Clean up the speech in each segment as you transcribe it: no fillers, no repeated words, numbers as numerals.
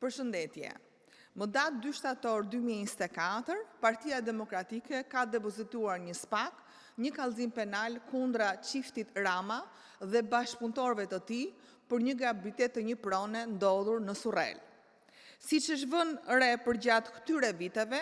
Përshëndetje. Më datë 2 shtator 2024, Partia Demokratike ka depozituar një SPAK, një kallëzim penal kundra çiftit Rama dhe bashkëpunëtorëve të tij për një gravitet të një prone ndodhur në Surrel. Siç është vënë re përgjatë këtyre viteve,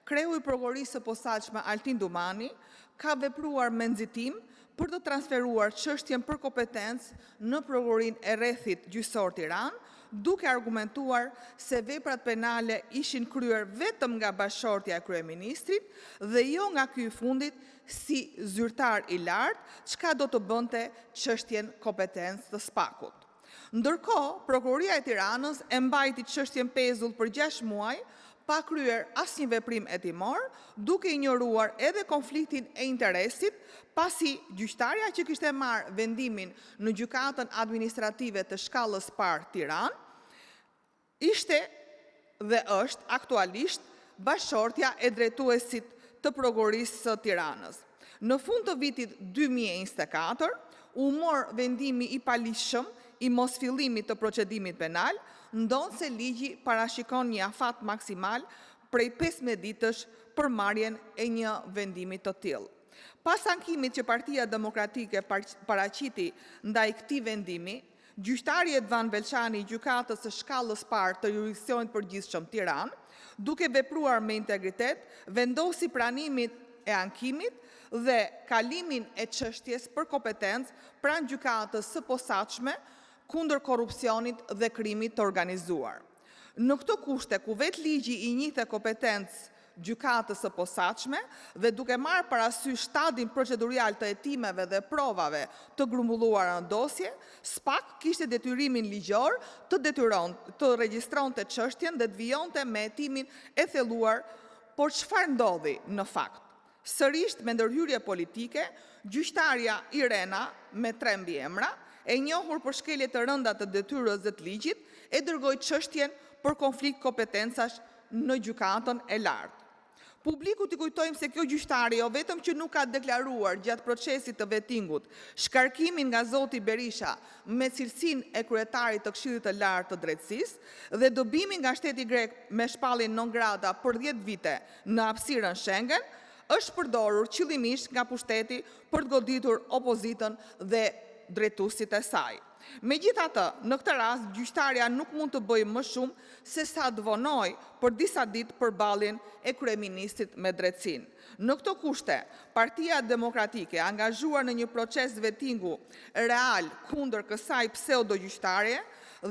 kreu i prokurorisë së posaçme Altin Dumani ka vepruar me nxitim për të transferuar çështjen për kompetencë në prokurorinë e rrethit gjyqësor Tiranë, duke argumentuar se veprat penale ishin kryer vetëm nga bashkëshortja e kryeministrit dhe jo nga ky i fundit si zyrtar i lartë, çka do të bënte çështjen kompetencë të SPAK-ut. Ndërkohë, Prokuroria e Tiranës e mbajti çështjen pezull për 6 muaj, pa kryer asnjë veprim hetimor, duke injoruar edhe konfliktin e interesit, pasi gjyqtarja që kishte marrë vendimin në gjykatën administrative të shkallës parë Tiranë, ishte dhe është aktualisht bashkëshortja e drejtuesit të prokurorisë së Tiranës. Në fund të vitit 2024, u mor vendimi i paligjshëm i mosfillimit të procedimit penal, ndonse ligji parashikon një afat maksimal prej 15 ditësh për marrjen e një vendimi të tillë. Pas ankimit që Partia Demokratike paraqiti ndaj këtij vendimi, gjyqtari Edvan Belçani i gjykatës së shkallës parë të jurisdiksionit përgjithshëm Tiranë, duke vepruar me integritet, vendosi pranimin e ankimit dhe kalimin e çështjes për kompetencë pranë gjykatës së posaçme kundër korrupsionit dhe krimit të organizuar. Në këto kushte ku vetë ligji i njihte kompetencë gjykatës së posaçme dhe duke marrë parasysh stadin procedurial të hetimeve dhe provave të grumbulluara në dosje, SPAK kishte detyrimin ligjor të regjistronte çështjen dhe të vijonte me hetimin e thelluar, por çfarë ndodhi në fakt? Sërish me ndërhyrje politike, gjyqtarja Irena me 3 mbiemra, e njohur për shkelje të rënda të detyrës dhe të ligjit, e dërgoi çështjen për konflikt kompetencash në gjykatën e lartë. Publiku t'i kujtojmë se kjo gjyqtare jo vetëm që nuk ka deklaruar gjatë procesit të vettingut shkarkimin nga zoti Berisha me cilësinë e kryetarit të Këshillit të Lartë të Drejtësisë dhe dobimin nga shteti grek me shpalljen non grata për 10 vite në hapësirën Schengen, është përdorur qëllimisht nga pushteti për të goditur opozitën dhe drejtuesit e saj. Megjithatë, në këtë rast, gjyqtarja nuk mund të bëjë më shumë se sa të vonojë për disa ditë përballjen e kryeministrit me drejtësinë. Në këto kushte, Partia Demokratike, angazhuar në një proces vettingu real kundër kësaj pseudo-gjyqtarie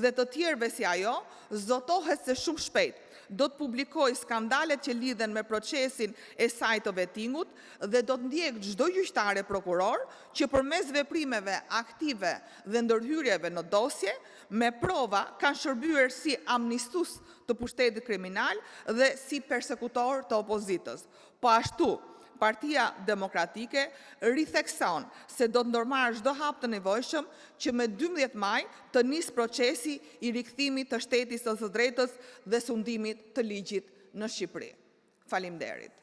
dhe të tjerëve si ajo, zotohet se shumë shpejt do të publikoj skandalet që lidhen me procesin e saj të vettingut dhe do të ndjek çdo gjyqtare prokuror që përmes veprimeve aktive dhe ndërhyrjeve në dosje, me prova kanë shërbyer si amnistus të pushtetit kriminal dhe si persekutor të opozitës. Po ashtu, Partia Demokratike rithekson se do të ndërmarrë çdo hap të nevojshëm që me 12 maj të nisë procesi i rikthimit të shtetit së drejtës dhe sundimit të ligjit në Shqipëri. Faleminderit.